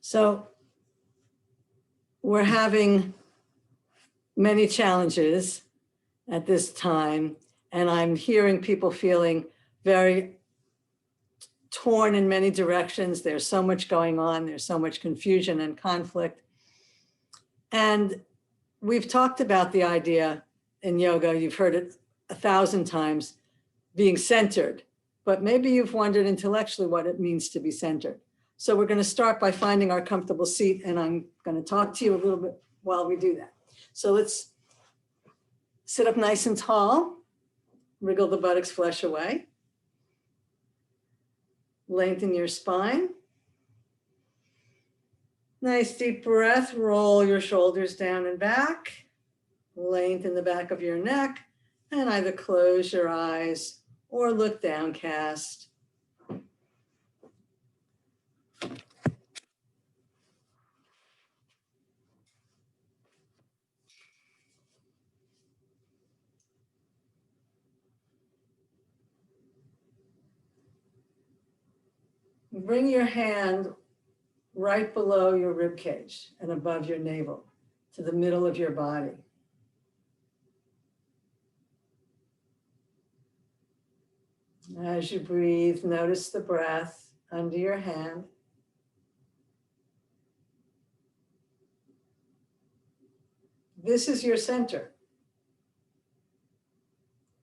So we're having many challenges at this time, and I'm hearing people feeling very torn in many directions. There's so much going on. There's so much confusion and conflict. And we've talked about the idea in yoga, you've heard it 1,000 times, being centered, but maybe you've wondered intellectually what it means to be centered. So we're going to start by finding our comfortable seat, and I'm going to talk to you a little bit while we do that. So let's sit up nice and tall, wriggle the buttocks flesh away, lengthen your spine. Nice deep breath, roll your shoulders down and back, lengthen the back of your neck, and either close your eyes or look downcast. Bring your hand right below your rib cage and above your navel to the middle of your body. As you breathe, notice the breath under your hand. This is your center.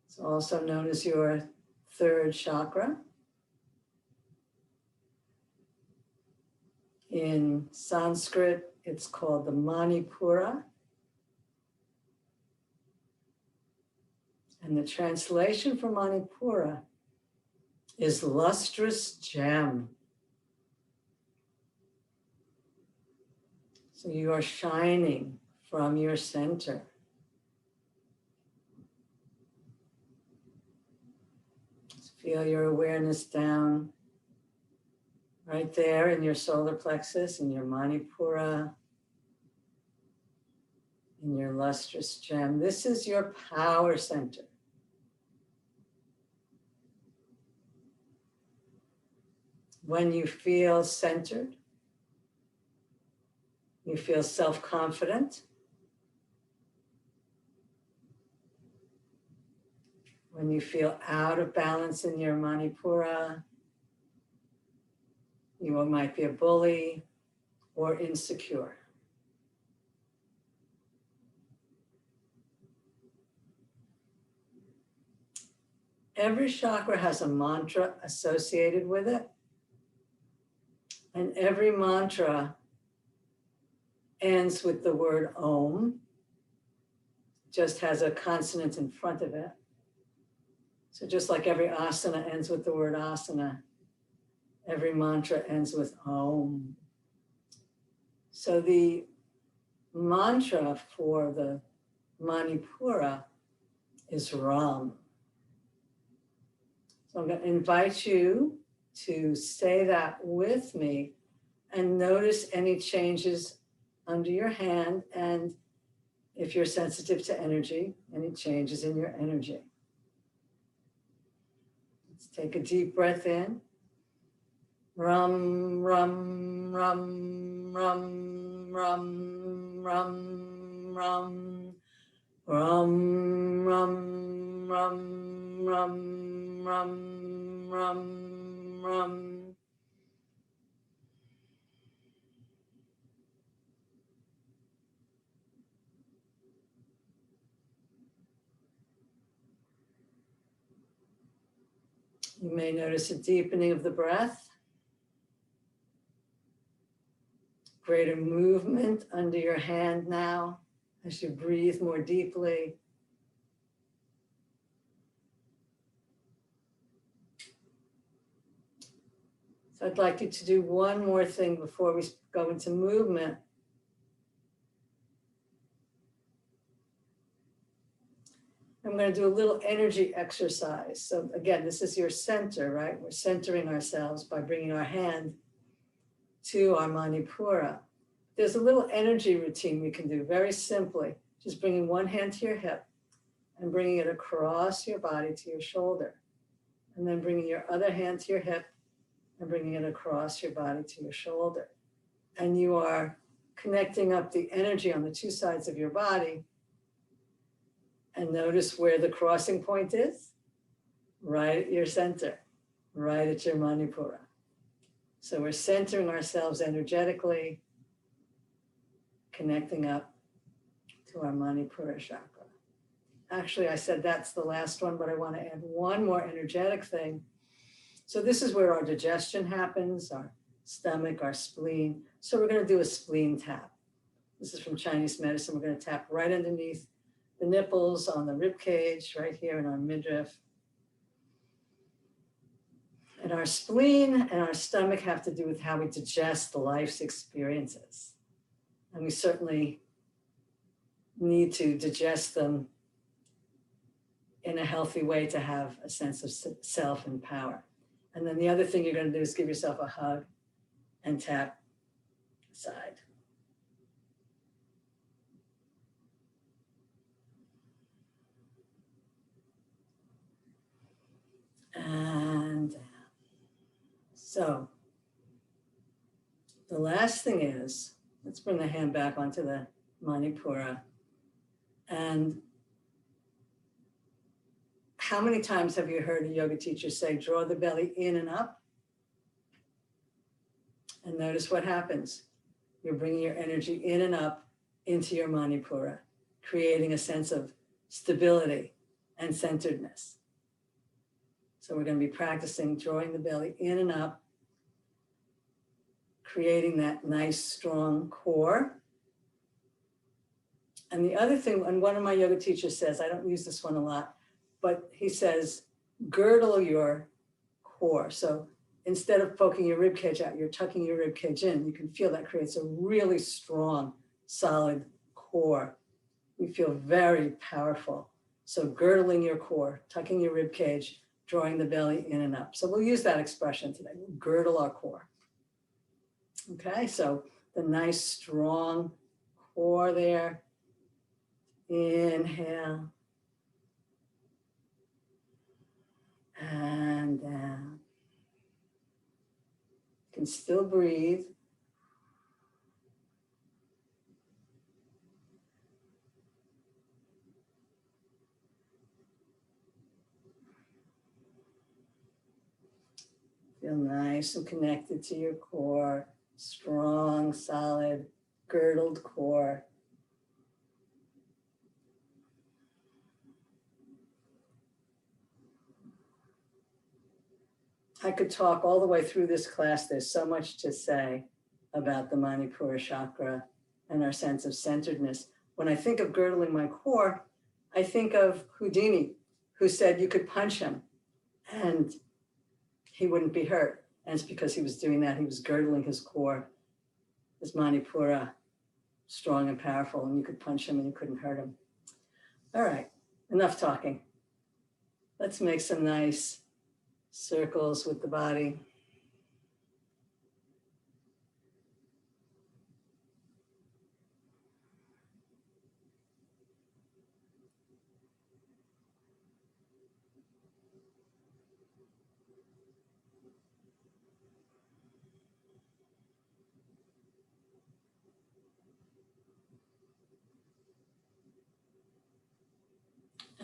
It's also known as your third chakra. In Sanskrit, it's called the Manipura. And the translation for Manipura is lustrous gem. So you are shining from your center. Just feel your awareness down right there in your solar plexus, in your Manipura, in your lustrous gem. This is your power center. When you feel centered, you feel self-confident. When you feel out of balance in your Manipura, you might be a bully or insecure. Every chakra has a mantra associated with it. And every mantra ends with the word Om, just has a consonant in front of it. So just like every asana ends with the word asana, every mantra ends with Om. So the mantra for the Manipura is Ram. So I'm going to invite you to say that with me and notice any changes under your hand, and if you're sensitive to energy, any changes in your energy. Let's take a deep breath in. Ram, ram, ram, ram, ram, ram, ram, ram, ram, ram, ram, ram, ram, ram. You may notice a deepening of the breath, greater movement under your hand now as you breathe more deeply. So I'd like you to do one more thing before we go into movement. I'm going to do a little energy exercise. So again, this is your center, right? We're centering ourselves by bringing our hand to our Manipura. There's a little energy routine we can do very simply, just bringing one hand to your hip and bringing it across your body to your shoulder. And then bringing your other hand to your hip and bringing it across your body to your shoulder. and you are connecting up the energy on the two sides of your body. And notice where the crossing point is, right at your center, right at your Manipura. So we're centering ourselves energetically, connecting up to our Manipura chakra. Actually, I said that's the last one, but I want to add one more energetic thing. So this is where our digestion happens, our stomach, our spleen. So we're going to do a spleen tap. This is from Chinese medicine. We're going to tap right underneath the nipples, on the rib cage, right here in our midriff. And our spleen and our stomach have to do with how we digest life's experiences. And we certainly need to digest them in a healthy way to have a sense of self and power. And then the other thing you're going to do is give yourself a hug and tap side. And so the last thing is, let's bring the hand back onto the Manipura. And how many times have you heard a yoga teacher say, draw the belly in and up? And notice what happens. You're bringing your energy in and up into your Manipura, creating a sense of stability and centeredness. So we're going to be practicing drawing the belly in and up, creating that nice, strong core. And the other thing, and one of my yoga teachers says, I don't use this one a lot, but he says, girdle your core. So instead of poking your rib cage out, you're tucking your rib cage in. You can feel that creates a really strong, solid core. You feel very powerful. So girdling your core, tucking your rib cage, drawing the belly in and up. So we'll use that expression today. We'll girdle our core. Okay, so the nice, strong core there. Inhale. And down. You can still breathe. Feel nice and connected to your core. Strong, solid, girdled core. I could talk all the way through this class. There's so much to say about the Manipura chakra and our sense of centeredness. When I think of girdling my core, I think of Houdini, who said you could punch him and he wouldn't be hurt. And it's because he was doing that. He was girdling his core, his Manipura, strong and powerful, and you could punch him and you couldn't hurt him. All right, enough talking. Let's make some nice circles with the body.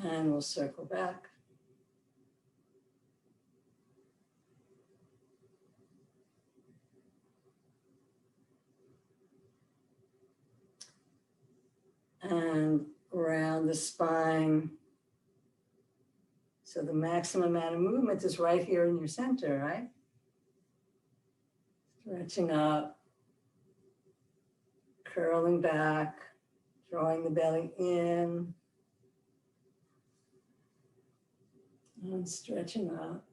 And we'll circle back. And around the spine. So the maximum amount of movement is right here in your center, right? Stretching up, curling back, drawing the belly in, and stretching up.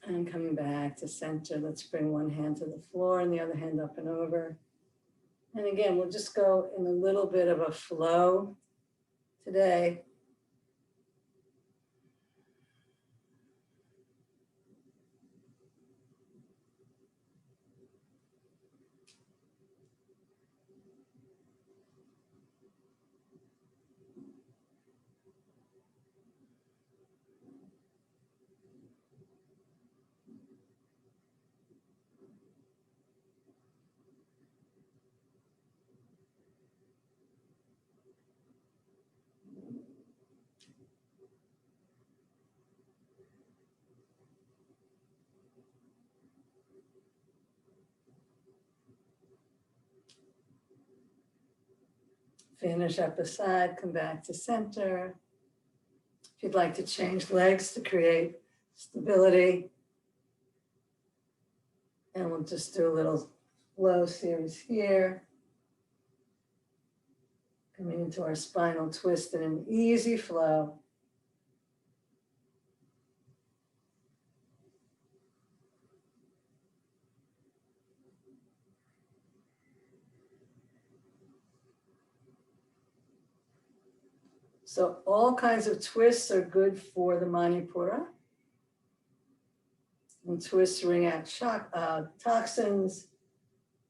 And coming back to center, let's bring one hand to the floor and the other hand up and over. And again, we'll just go in a little bit of a flow. today. Finish up the side, come back to center. If you'd like to change legs to create stability, and we'll just do a little flow series here. Coming into our spinal twist in an easy flow. So all kinds of twists are good for the Manipura. And twists wring out toxins,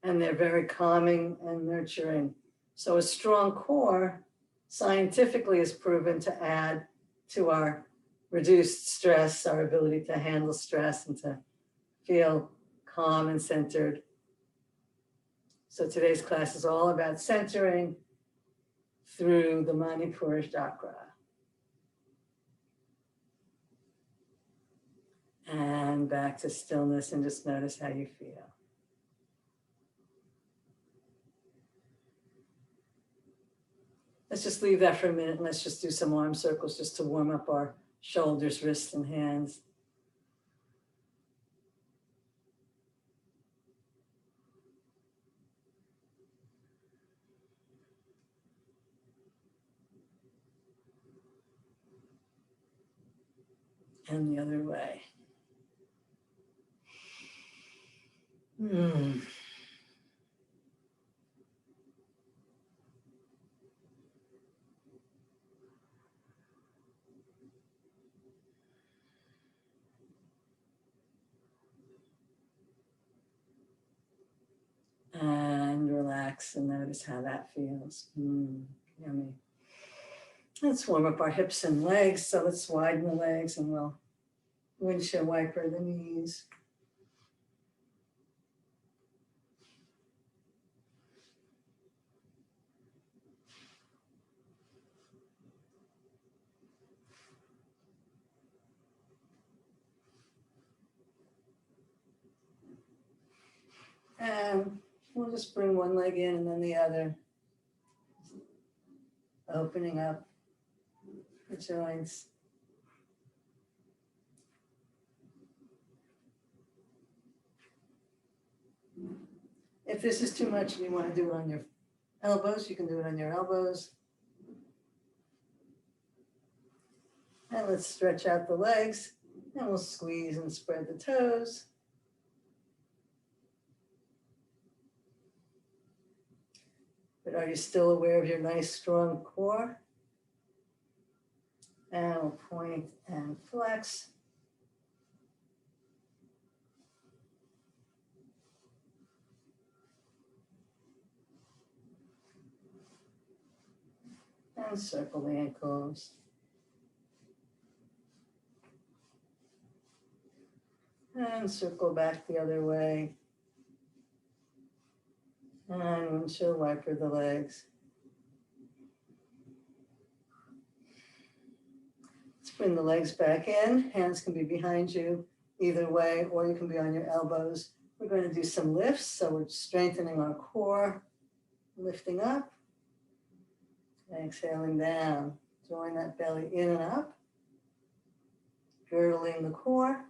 and they're very calming and nurturing. So a strong core scientifically is proven to add to our reduced stress, our ability to handle stress and to feel calm and centered. So today's class is all about centering through the Manipura chakra. And back to stillness, and just notice how you feel. Let's just leave that for a minute, and let's just do some arm circles just to warm up our shoulders, wrists, and hands. And the other way. And relax and notice how that feels. Yummy. Let's warm up our hips and legs. So let's widen the legs, and we'll windshield wiper the knees. And we'll just bring one leg in and then the other, opening up the joints. If this is too much and you want to do it on your elbows, you can do it on your elbows. And let's stretch out the legs, and we'll squeeze and spread the toes. But are you still aware of your nice strong core? And we'll point and flex. And circle the ankles. And circle back the other way. And windshield wiper the legs. Let's bring the legs back in. Hands can be behind you either way, or you can be on your elbows. We're going to do some lifts. So we're strengthening our core, lifting up, exhaling down. Drawing that belly in and up, girdling the core.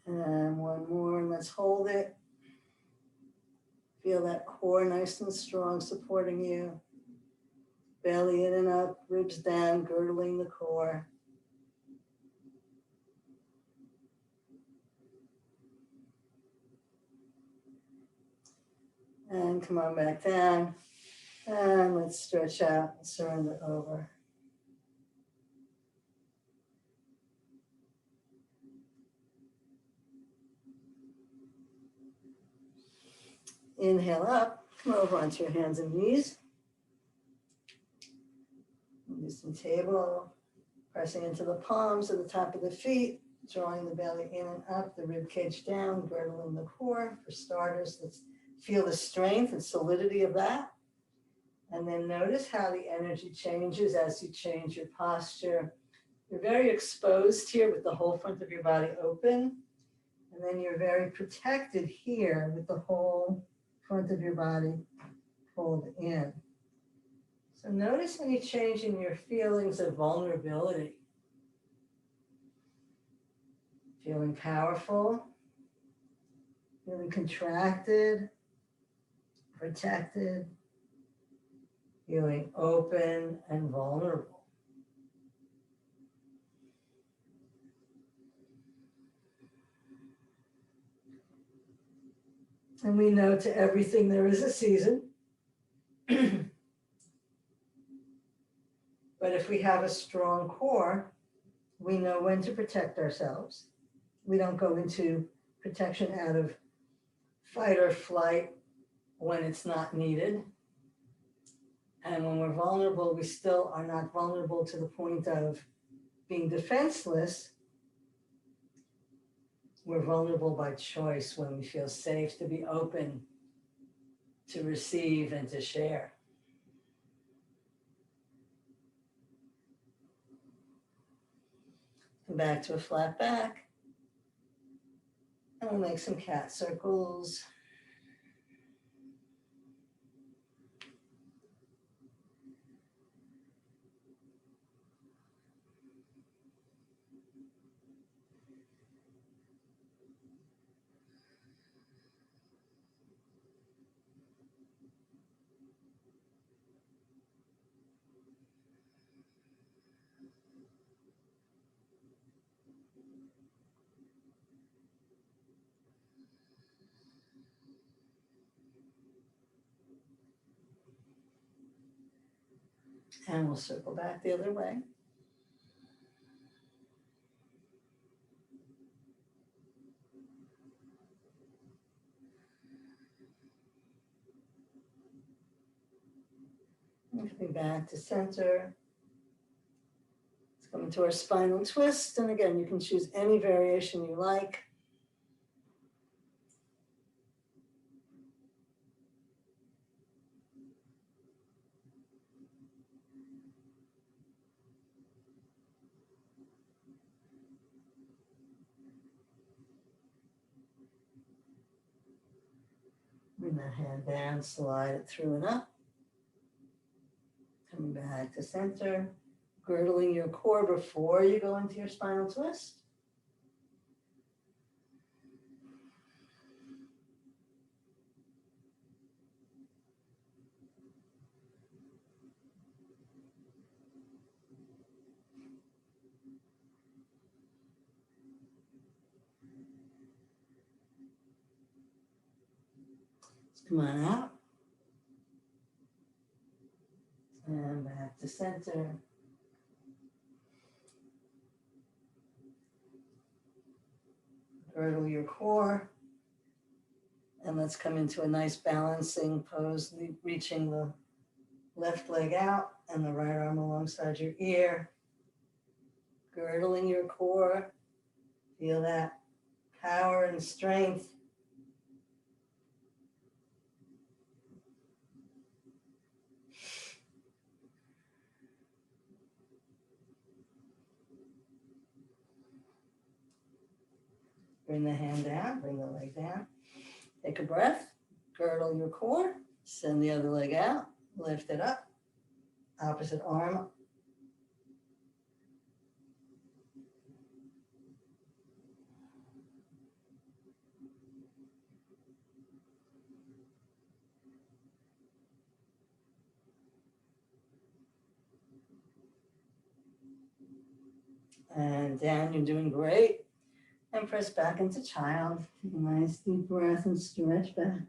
And one more, and let's hold it. Feel that core nice and strong supporting you. Belly in and up, ribs down, girdling the core. And come on back down. And let's stretch out and surrender over. Inhale up, come over onto your hands and knees. Use some table, pressing into the palms of the top of the feet, drawing the belly in and up, the rib cage down, girdling the core. For starters, let's feel the strength and solidity of that. And then notice how the energy changes as you change your posture. You're very exposed here with the whole front of your body open. And then you're very protected here with the whole front of your body pulled in. So notice any change in your feelings of vulnerability. Feeling powerful, feeling contracted, protected, feeling open and vulnerable. And we know to everything there is a season. But if we have a strong core, we know when to protect ourselves. We don't go into protection out of fight or flight when it's not needed. And when we're vulnerable, we still are not vulnerable to the point of being defenseless. We're vulnerable by choice when we feel safe to be open, to receive and to share. Come back to a flat back. And we'll make some cat circles. And we'll circle back the other way. And coming back to center. Let's come into our spinal twist. And again, you can choose any variation you like. Bring that hand down, slide it through and up. Coming back to center, girdling your core before you go into your spinal twist. Come on out. And back to center. Girdle your core. And let's come into a nice balancing pose, reaching the left leg out and the right arm alongside your ear. Girdling your core. Feel that power and strength. Bring the hand down, bring the leg down. Take a breath, girdle your core, send the other leg out, lift it up, opposite arm. And down, you're doing great. And press back into child. Take a nice deep breath and stretch back.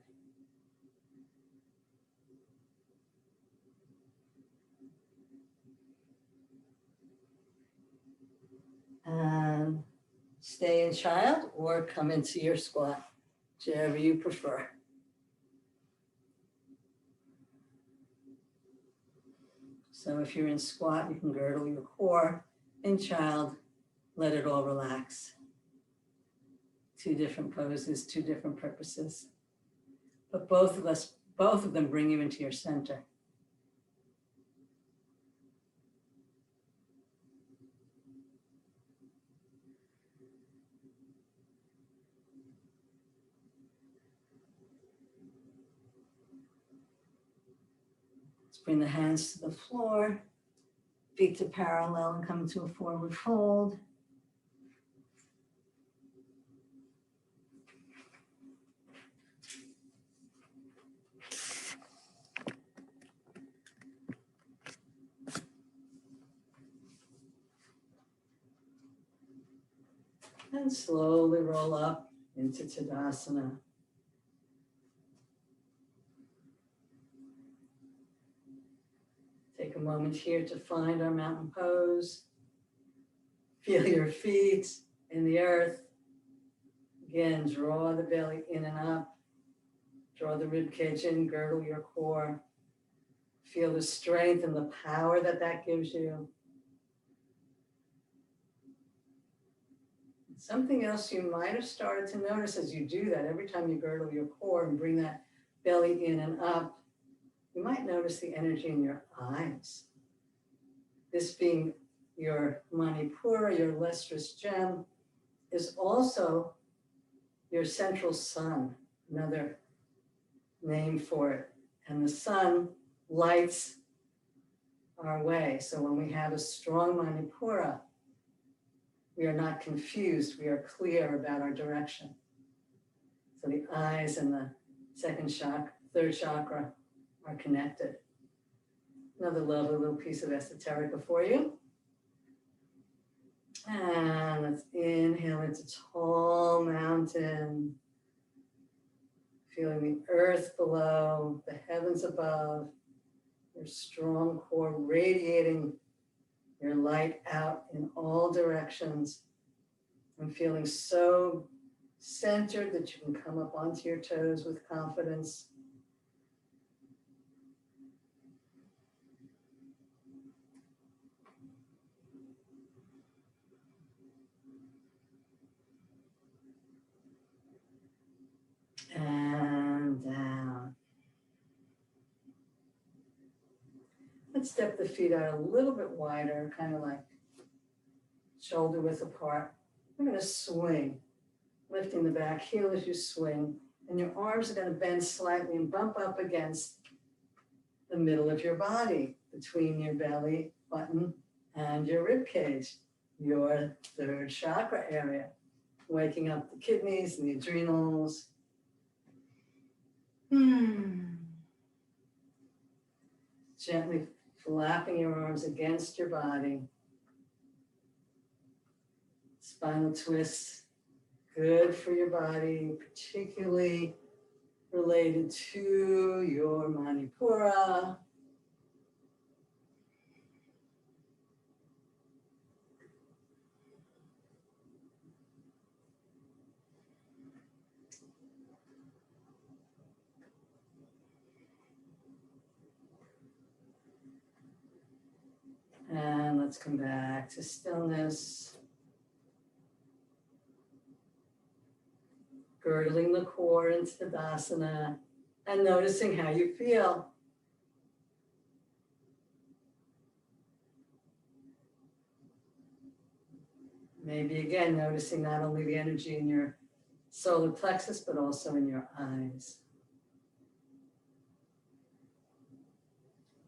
And stay in child or come into your squat, whichever you prefer. So if you're in squat, you can girdle your core. In child, let it all relax. Two different poses, two different purposes. But both of them bring you into your center. Let's bring the hands to the floor, feet to parallel, and come to a forward fold. And slowly roll up into Tadasana. Take a moment here to find our mountain pose. Feel your feet in the earth. Again, draw the belly in and up. Draw the rib cage in, girdle your core. Feel the strength and the power that gives you. Something else you might have started to notice as you do that, every time you girdle your core and bring that belly in and up, you might notice the energy in your eyes. This being your Manipura, your lustrous gem, is also your central sun, another name for it. And the sun lights our way. So when we have a strong Manipura, we are not confused, we are clear about our direction. So the eyes and the third chakra are connected. Another lovely little piece of esoterica for you. And let's inhale into tall mountain. Feeling the earth below, the heavens above, your strong core radiating your light out in all directions. And feeling so centered that you can come up onto your toes with confidence. And down. Let's step the feet out a little bit wider, kind of like shoulder width apart. We're going to swing, lifting the back heel as you swing, and your arms are going to bend slightly and bump up against the middle of your body, between your belly button and your rib cage, your third chakra area, waking up the kidneys and the adrenals. Gently flapping your arms against your body. Spinal twists, good for your body, particularly related to your Manipura. And let's come back to stillness. Girdling the core into Tadasana and noticing how you feel. Maybe again, noticing not only the energy in your solar plexus, but also in your eyes.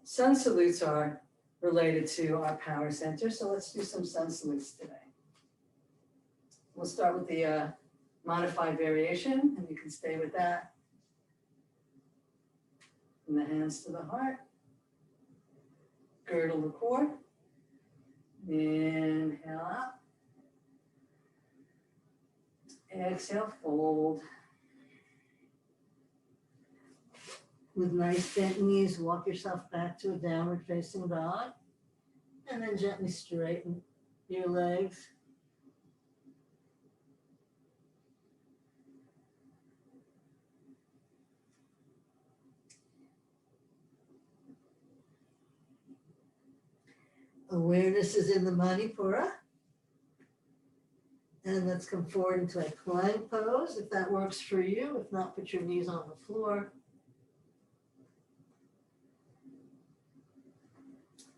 Sun salutes are related to our power center, so let's do some sun salutes today. We'll start with the modified variation, and you can stay with that. From the hands to the heart. Girdle the core. Inhale up. Exhale, fold. With nice bent knees, walk yourself back to a downward facing dog. And then gently straighten your legs. Awareness is in the Manipura. And let's come forward into a plank pose if that works for you. If not, put your knees on the floor.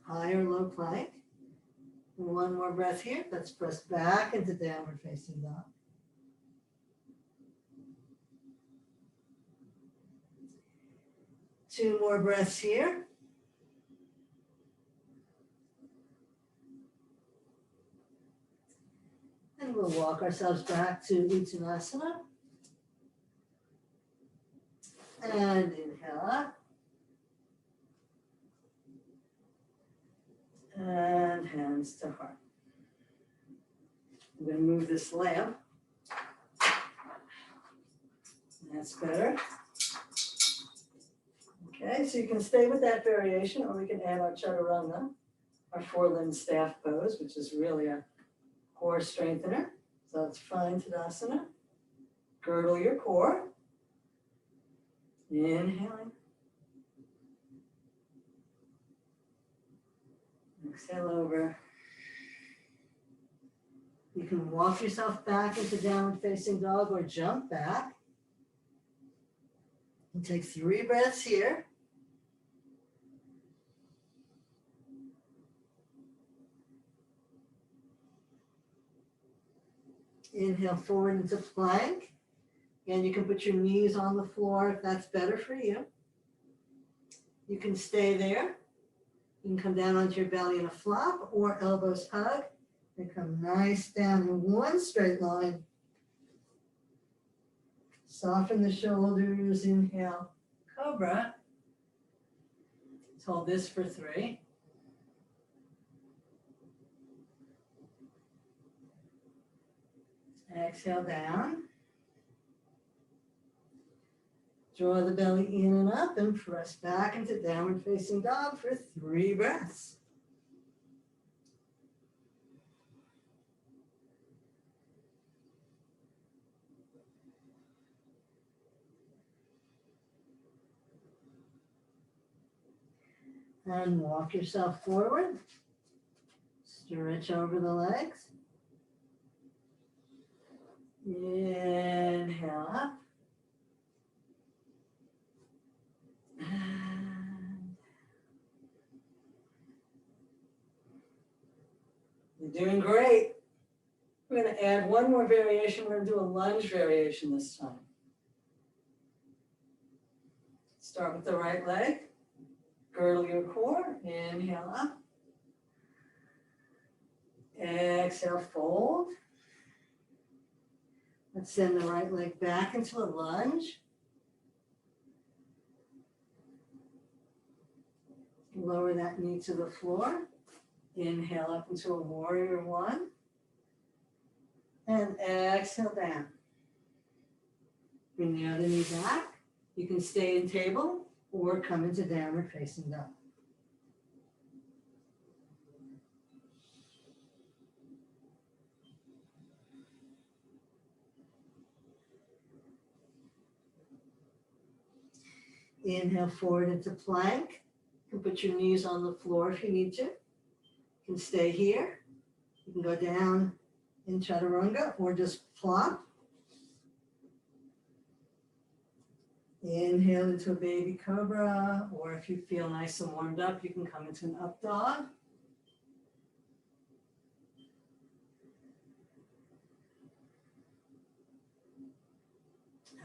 High or low plank. One more breath here. Let's press back into downward facing dog. Two more breaths here. And we'll walk ourselves back to Uttanasana. And inhale up. And hands to heart. I'm going to move this lamp. That's better. Okay, so you can stay with that variation, or we can add our chaturanga, our four-limb staff pose, which is really a core strengthener. So it's fine, Tadasana. Girdle your core. Inhaling. Exhale over. You can walk yourself back into downward facing dog or jump back. And take 3 breaths here. Inhale forward into plank. And you can put your knees on the floor if that's better for you. You can stay there. You can come down onto your belly in a flop or elbows hug and come nice down in one straight line. Soften the shoulders. Inhale, cobra. Let's hold this for 3. Exhale down. Draw the belly in and up and press back into downward facing dog for 3 breaths. And walk yourself forward. Stretch over the legs. Inhale up. And you're doing great. We're going to add one more variation. We're going to do a lunge variation this time. Start with the right leg. Girdle your core. Inhale up. Exhale, fold. Let's send the right leg back into a lunge. Lower that knee to the floor. Inhale up into a warrior 1. And exhale down. Bring the other knee back. You can stay in table or come into downward facing dog. Inhale forward into plank. You can put your knees on the floor if you need to. You can stay here. You can go down in chaturanga or just plop. Inhale into a baby cobra, or if you feel nice and warmed up, you can come into an up dog.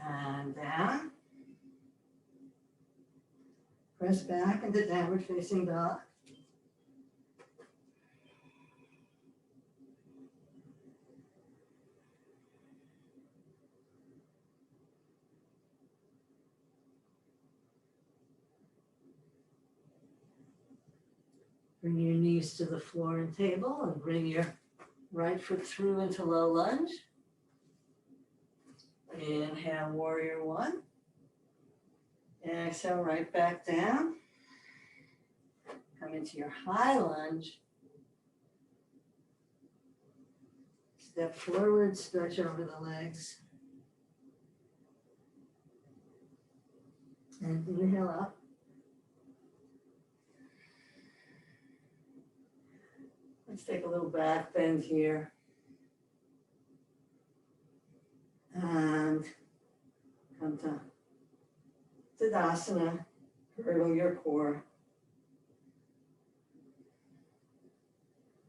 And down. Press back into downward facing dog. Bring your knees to the floor and table and bring your right foot through into low lunge. Inhale, warrior one. Exhale, right back down. Come into your high lunge. Step forward, stretch over the legs. And inhale up. Let's take a little back bend here. And come to Tadasana, girdle your core.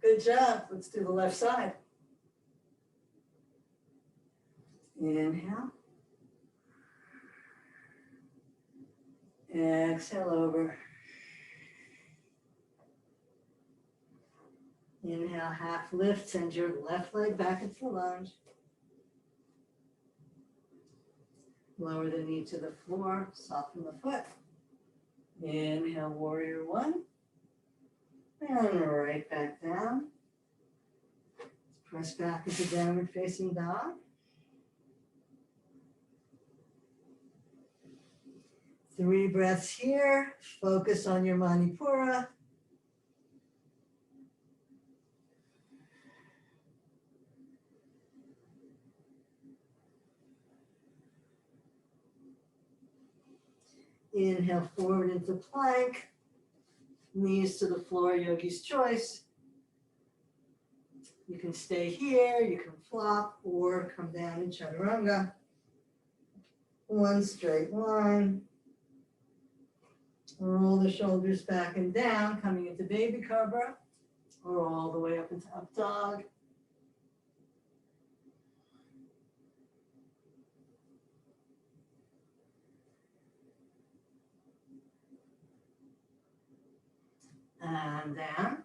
Good job. Let's do the left side. Inhale. Exhale over. Inhale, half lift, send your left leg back into the lunge. Lower the knee to the floor, soften the foot. Inhale, warrior one. And right back down. Press back into downward facing dog. Three breaths here. Focus on your Manipura. Inhale forward into plank. Knees to the floor, yogi's choice. You can stay here, you can flop, or come down in chaturanga. One straight line. Roll the shoulders back and down, coming into baby cobra, or all the way up into up dog. And down.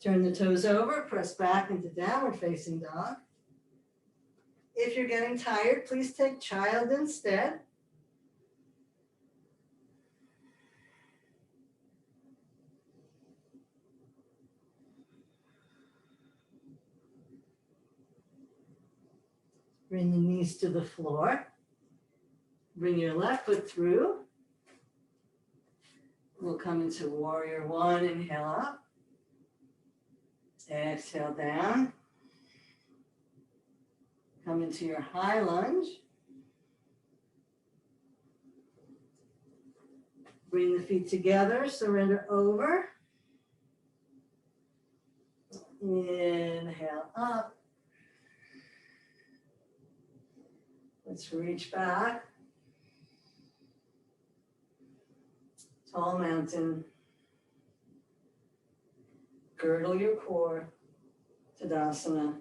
Turn the toes over, press back into downward facing dog. If you're getting tired, please take child instead. Bring the knees to the floor. Bring your left foot through. We'll come into warrior one, inhale up. Exhale down. Come into your high lunge. Bring the feet together, surrender over. Inhale up. Let's reach back. Tall mountain. Girdle your core. Tadasana.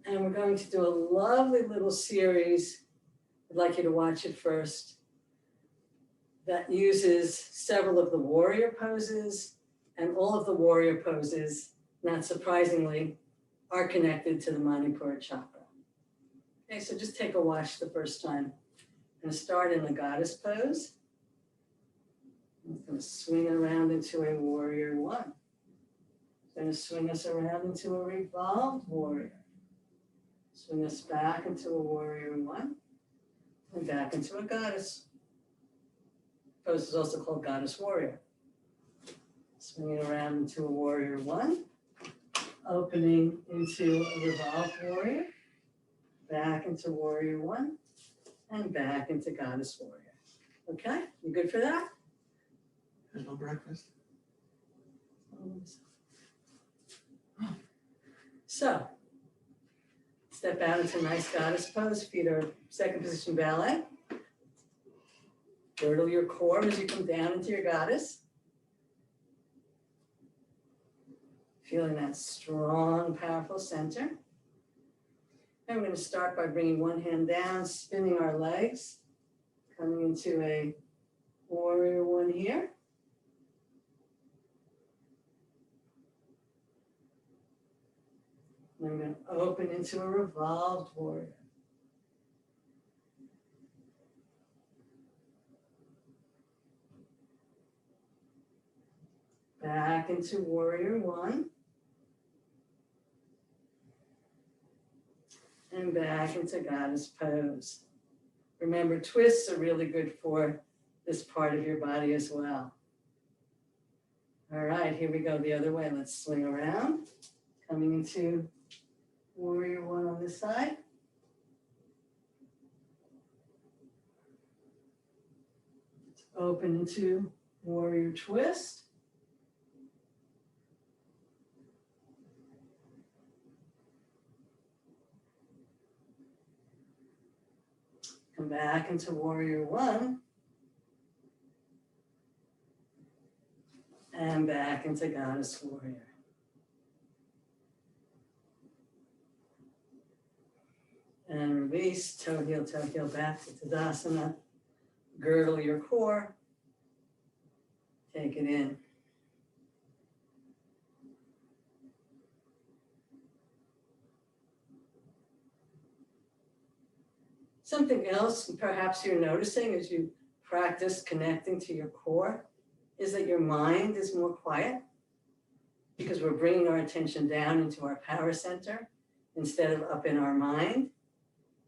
And we're going to do a lovely little series. I'd like you to watch it first. That uses several of the warrior poses, and all of the warrior poses, not surprisingly, are connected to the Manipura chakra. Okay, so just take a watch the first time. I'm going to start in the goddess pose. I'm going to swing around into a warrior one. I'm going to swing us around into a revolved warrior. Swing us back into a warrior one, and back into a goddess. Pose is also called goddess warrior. Swinging around into a warrior one, opening into a revolved warrior, back into warrior one, and back into goddess warrior. Okay, you good for that? There's no breakfast. So, step out into nice goddess pose. Feet are second position ballet. Girdle your core as you come down into your goddess. Feeling that strong, powerful center. And we're going to start by bringing one hand down, spinning our legs, coming into a warrior one here. I'm going to open into a revolved warrior. Back into warrior one. And back into goddess pose. Remember, twists are really good for this part of your body as well. All right, here we go the other way. Let's swing around. Coming into warrior one on this side. Let's open into warrior twist. Come back into warrior one. And back into goddess warrior. And release, toe heel back to Tadasana. Girdle your core. Take it in. Something else perhaps you're noticing as you practice connecting to your core is that your mind is more quiet because we're bringing our attention down into our power center instead of up in our mind.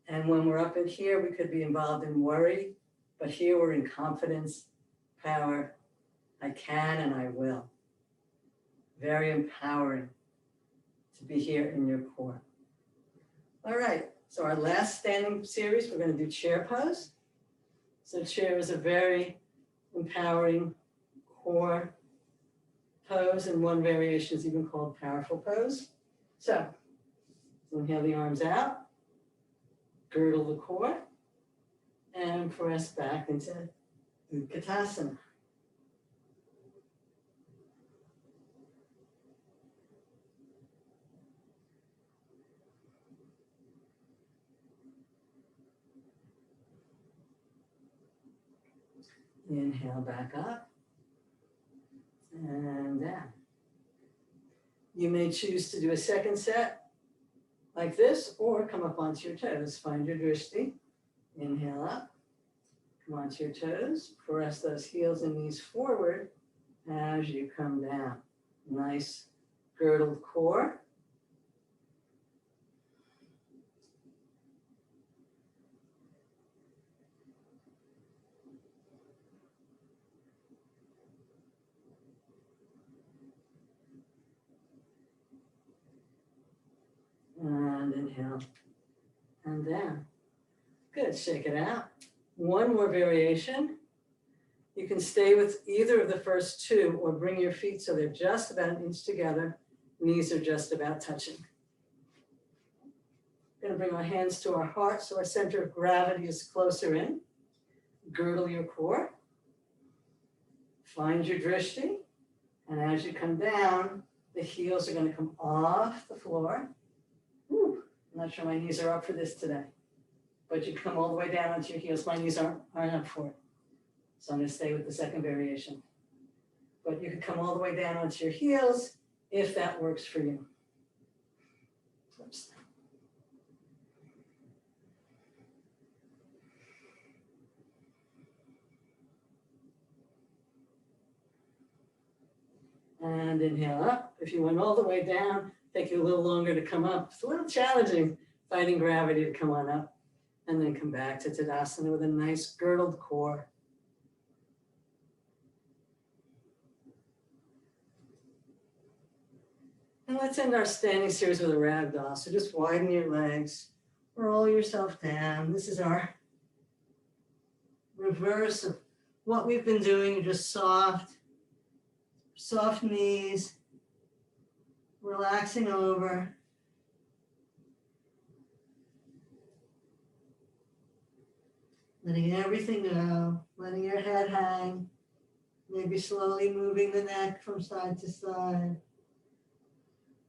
And when we're up in here, we could be involved in worry, but here we're in confidence, power. I can and I will. Very empowering to be here in your core. All right, so our last standing series, we're going to do chair pose. So chair is a very empowering core pose, and one variation is even called powerful pose. So inhale the arms out, girdle the core, and press back into Utkatasana. Inhale back up and down. You may choose to do a second set like this, or come up onto your toes. Find your drishti. Inhale up, come onto your toes. Press those heels and knees forward as you come down. Nice girdled core. And inhale and down. Good, shake it out. One more variation. You can stay with either of the first two or bring your feet so they're just about an inch together. Knees are just about touching. We're going to bring our hands to our heart so our center of gravity is closer in. Girdle your core. Find your drishti. And as you come down, the heels are going to come off the floor. Whew, I'm not sure my knees are up for this today, but you come all the way down onto your heels. My knees aren't up for it. So I'm going to stay with the second variation. But you can come all the way down onto your heels if that works for you. Oops. And inhale up. If you went all the way down, take you a little longer to come up. It's a little challenging fighting gravity to come on up. And then come back to Tadasana with a nice girdled core. And let's end our standing series with a ragdoll. So just widen your legs, roll yourself down. This is our reverse of what we've been doing. Just soft knees, relaxing over. Letting everything go, letting your head hang, maybe slowly moving the neck from side to side,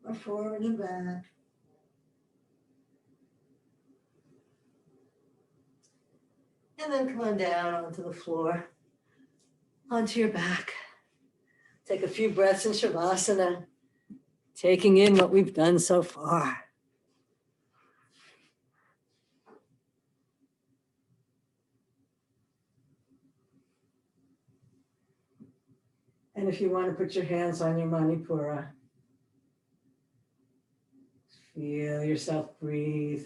or forward and back. And then come on down onto the floor, onto your back. Take a few breaths in Shavasana, taking in what we've done so far. And if you want to put your hands on your Manipura, feel yourself breathe.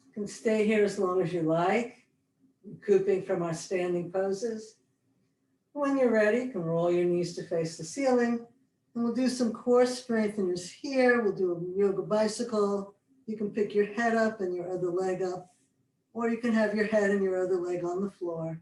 You can stay here as long as you like, recouping from our standing poses. When you're ready, you can roll your knees to face the ceiling. And we'll do some core strengtheners here. We'll do a yoga bicycle. You can pick your head up and your other leg up, or you can have your head and your other leg on the floor.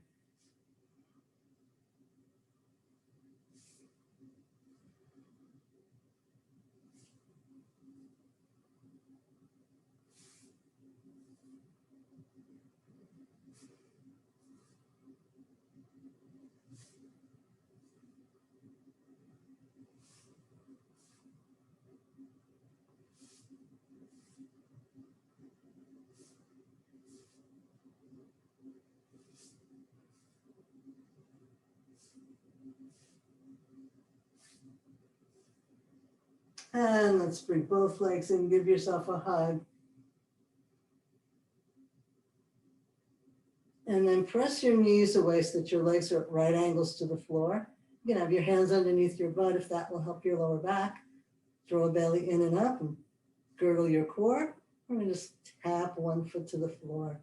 And let's bring both legs in, give yourself a hug. And then press your knees away so that your legs are at right angles to the floor. You can have your hands underneath your butt if that will help your lower back. Draw a belly in and up and girdle your core. We're going to just tap one foot to the floor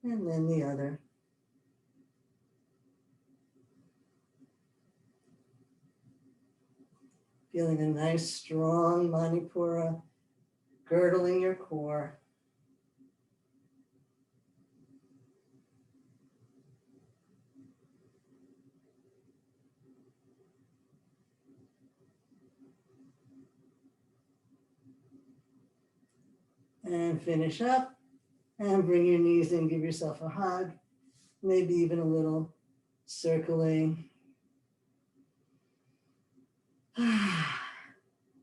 and then the other. Feeling a nice, strong Manipura girdling your core. And finish up and bring your knees in, give yourself a hug, maybe even a little circling.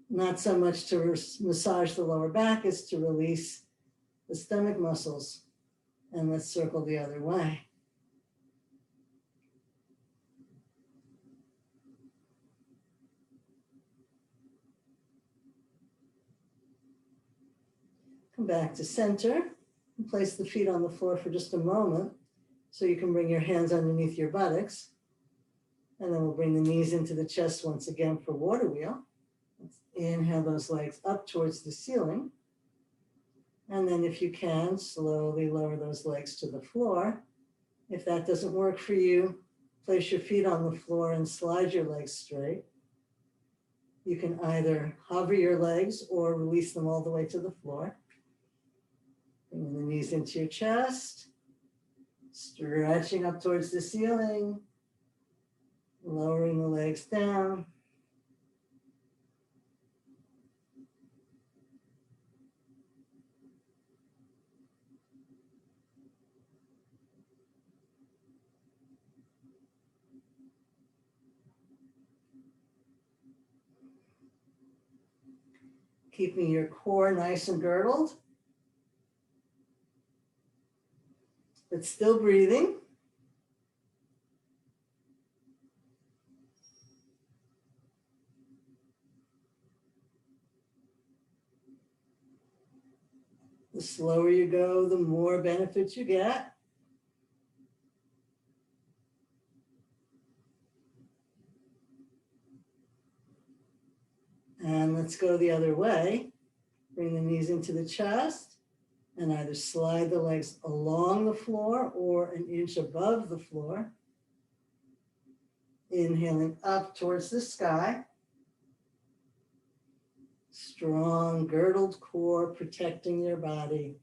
Not so much to massage the lower back as to release the stomach muscles. And let's circle the other way. Come back to center and place the feet on the floor for just a moment so you can bring your hands underneath your buttocks. And then we'll bring the knees into the chest once again for water wheel. Let's inhale those legs up towards the ceiling. And then if you can, slowly lower those legs to the floor. If that doesn't work for you, place your feet on the floor and slide your legs straight. You can either hover your legs or release them all the way to the floor. Bring the knees into your chest, stretching up towards the ceiling, lowering the legs down. Keeping your core nice and girdled, but still breathing. The slower you go, the more benefits you get. And let's go the other way. Bring the knees into the chest and either slide the legs along the floor or an inch above the floor. Inhaling up towards the sky. Strong girdled core protecting your body,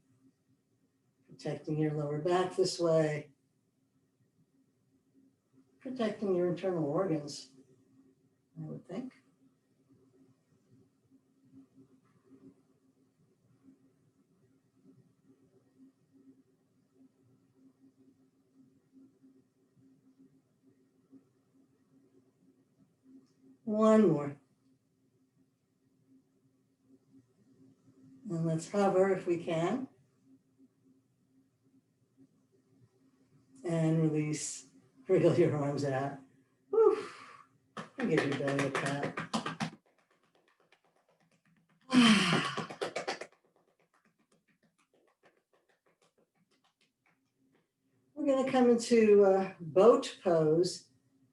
protecting your lower back this way, protecting your internal organs, I would think. One more. And let's hover if we can. And release. Wriggle your arms out. Whew. And give your belly a pat. We're going to come into boat pose.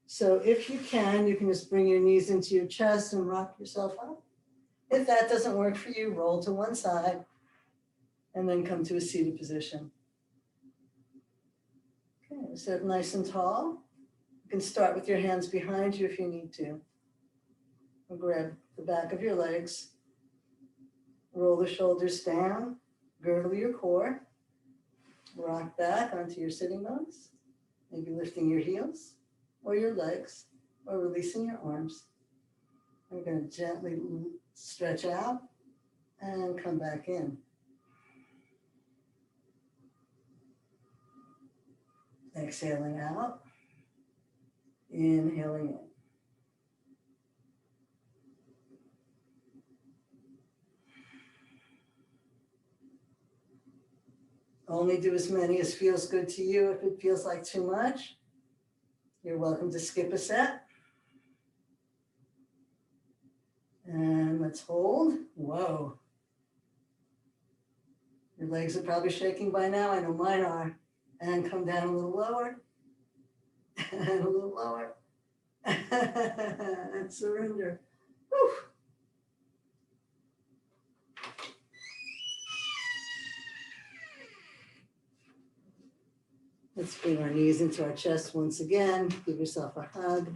So if you can just bring your knees into your chest and rock yourself up. If that doesn't work for you, roll to one side and then come to a seated position. Okay, sit nice and tall. You can start with your hands behind you if you need to. Or grab the back of your legs. Roll the shoulders down. Girdle your core. Rock back onto your sitting bones. Maybe lifting your heels or your legs or releasing your arms. We're going to gently stretch out and come back in. Exhaling out, inhaling in. Only do as many as feels good to you. If it feels like too much, you're welcome to skip a set. And let's hold. Whoa. Your legs are probably shaking by now. I know mine are. And come down a little lower. And a little lower. And surrender. Whew. Let's bring our knees into our chest once again. Give yourself a hug.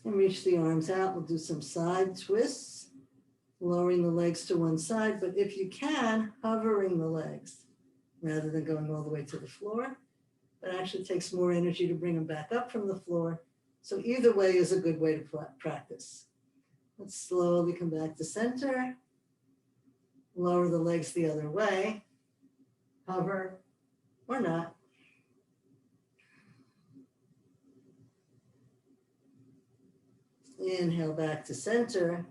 And reach the arms out. We'll do some side twists, lowering the legs to one side, but if you can, hovering the legs rather than going all the way to the floor. But actually takes more energy to bring them back up from the floor. So either way is a good way to practice. Let's slowly come back to center. Lower the legs the other way. Hover or not. Inhale back to center.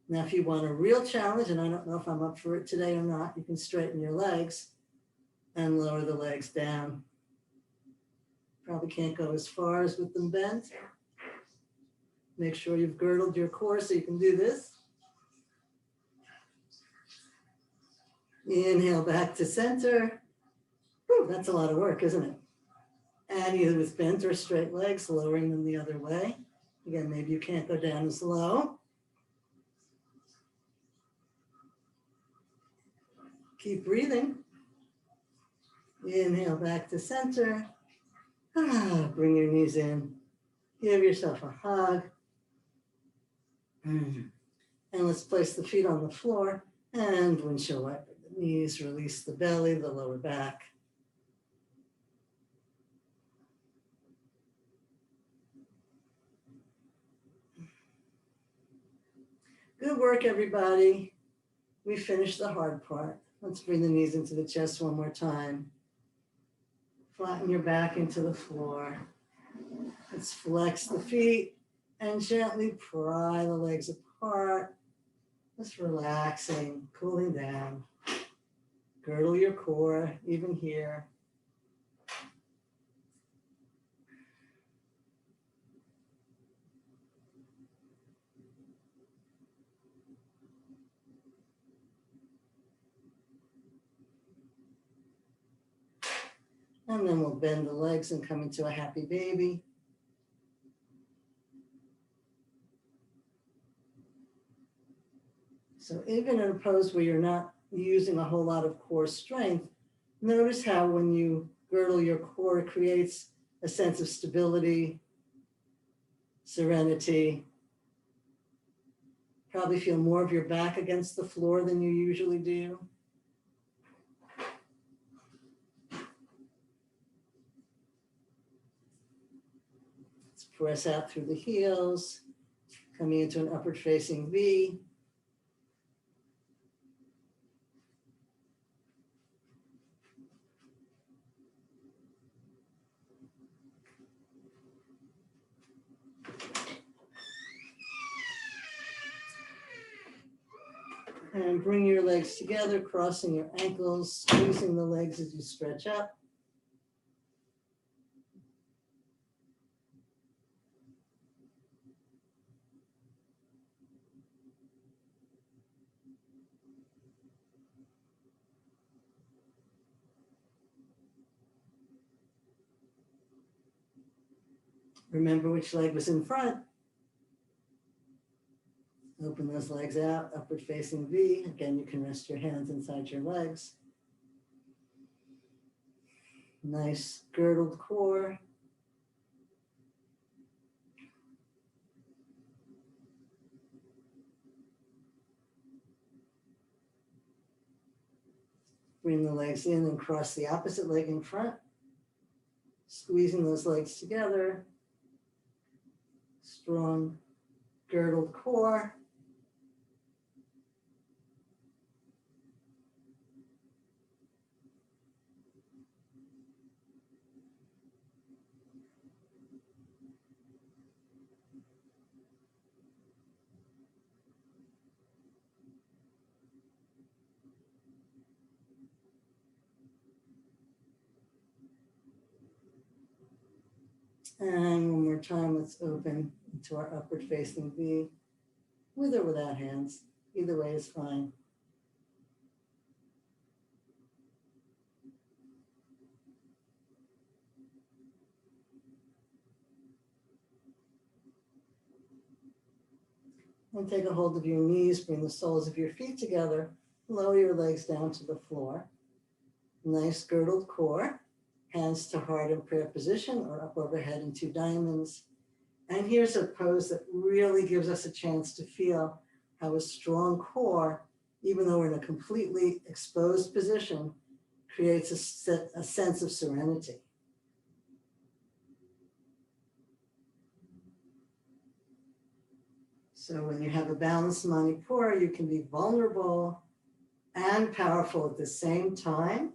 Now, if you want a real challenge, and I don't know if I'm up for it today or not, you can straighten your legs and lower the legs down. Probably can't go as far as with them bent. Make sure you've girdled your core so you can do this. Inhale back to center. Whew, that's a lot of work, isn't it? And either with bent or straight legs, lowering them the other way. Again, maybe you can't go down as low. Keep breathing. Inhale back to center. Bring your knees in. Give yourself a hug. And let's place the feet on the floor and windshield wiper the knees, release the belly, the lower back. Good work, everybody. We finished the hard part. Let's bring the knees into the chest one more time. Flatten your back into the floor. Let's flex the feet and gently pry the legs apart. Just relaxing, cooling down. Girdle your core, even here. And then we'll bend the legs and come into a happy baby. So even in a pose where you're not using a whole lot of core strength, notice how when you girdle your core, it creates a sense of stability, serenity. Probably feel more of your back against the floor than you usually do. Let's press out through the heels, coming into an upward facing V. And bring your legs together, crossing your ankles, squeezing the legs as you stretch up. Remember which leg was in front. Open those legs out, upward facing V. Again, you can rest your hands inside your legs. Nice girdled core. Bring the legs in and cross the opposite leg in front. Squeezing those legs together. Strong girdled core. And one more time, let's open into our upward facing V, with or without hands. Either way is fine. And take a hold of your knees, bring the soles of your feet together, lower your legs down to the floor. Nice girdled core, hands to heart in prayer position or up overhead in two diamonds. And here's a pose that really gives us a chance to feel how a strong core, even though we're in a completely exposed position, creates a sense of serenity. So when you have a balanced Manipura, you can be vulnerable and powerful at the same time.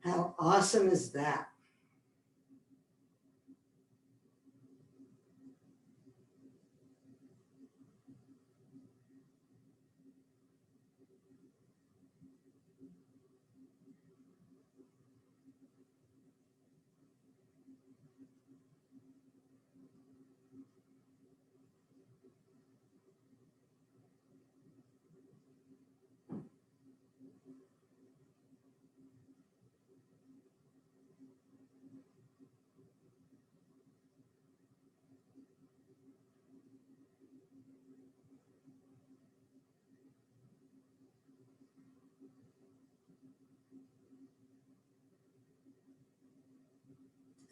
How awesome is that?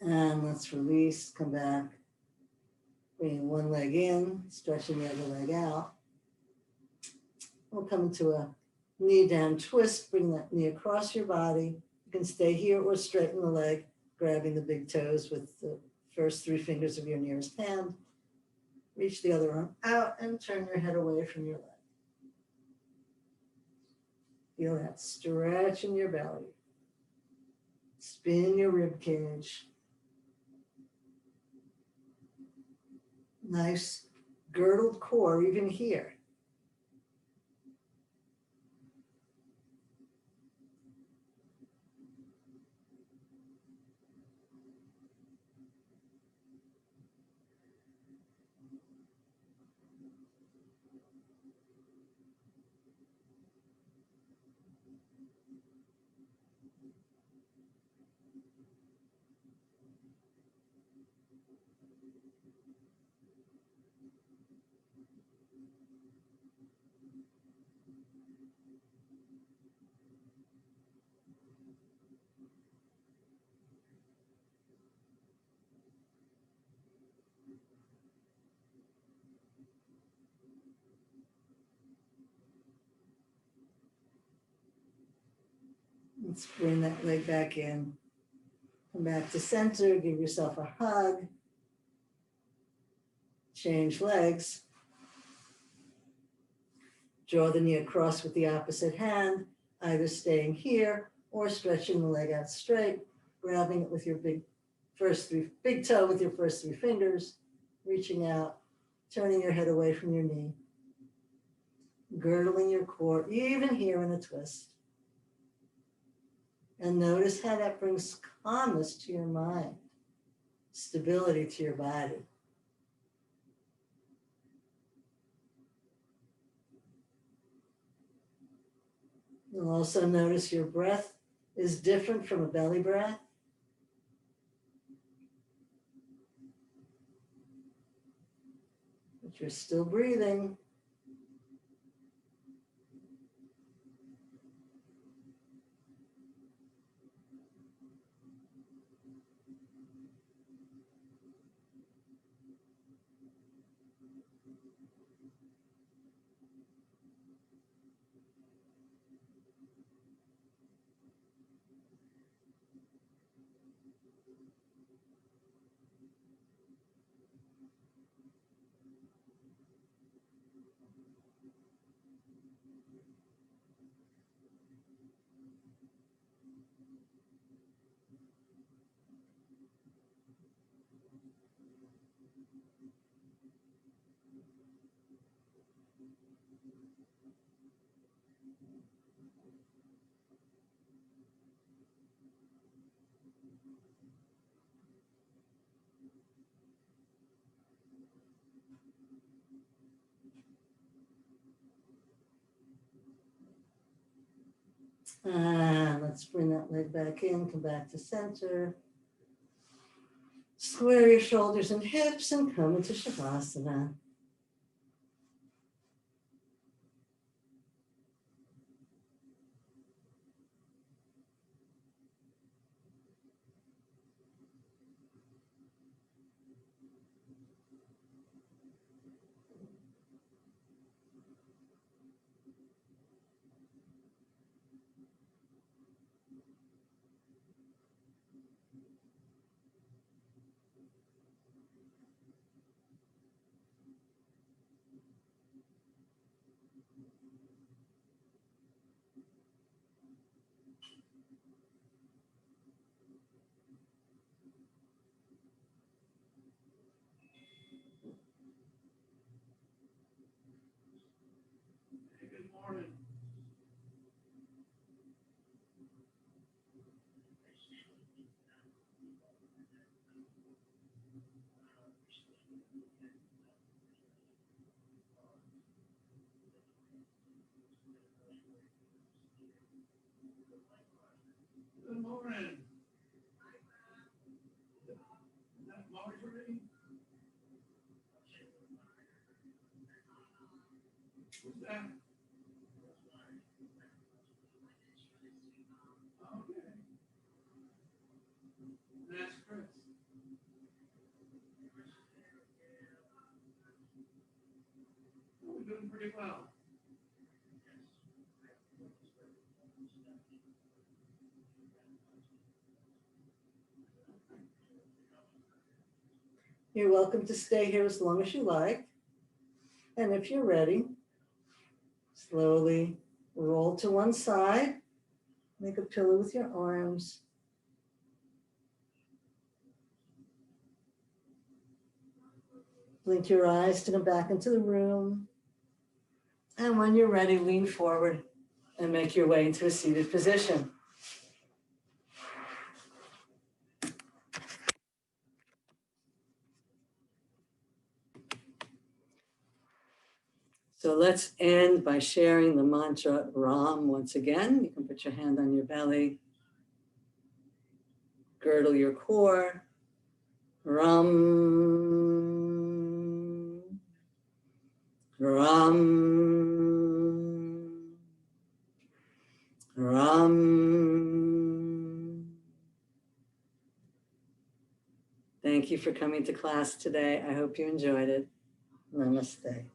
And let's release, come back, bringing one leg in, stretching the other leg out. We'll come into a knee down twist, bring that knee across your body. You can stay here or straighten the leg, grabbing the big toes with the first three fingers of your nearest hand. Reach the other arm out and turn your head away from your leg. Feel that stretch in your belly. Spin your rib cage. Nice girdled core even here. Let's bring that leg back in. Come back to center, give yourself a hug. Change legs. Draw the knee across with the opposite hand, either staying here or stretching the leg out straight, grabbing it with your big toe with your first three fingers, reaching out, turning your head away from your knee. girdling your core, even here in a twist. And notice how that brings calmness to your mind, stability to your body. You'll also notice your breath is different from a belly breath. But you're still breathing. Let's bring that leg back in, come back to center. Square your shoulders and hips and come into Shavasana. Good morning. Good morning. Is that Marjorie? Who's that? Okay. That's Chris. We're doing pretty well. You're welcome to stay here as long as you like. And if you're ready, slowly roll to one side. Make a pillow with your arms. Blink your eyes to come back into the room. And when you're ready, lean forward and make your way into a seated position. So let's end by sharing the mantra Ram once again. You can put your hand on your belly, girdle your core. Ram, Ram, Ram. Thank you for coming to class today. I hope you enjoyed it. Namaste.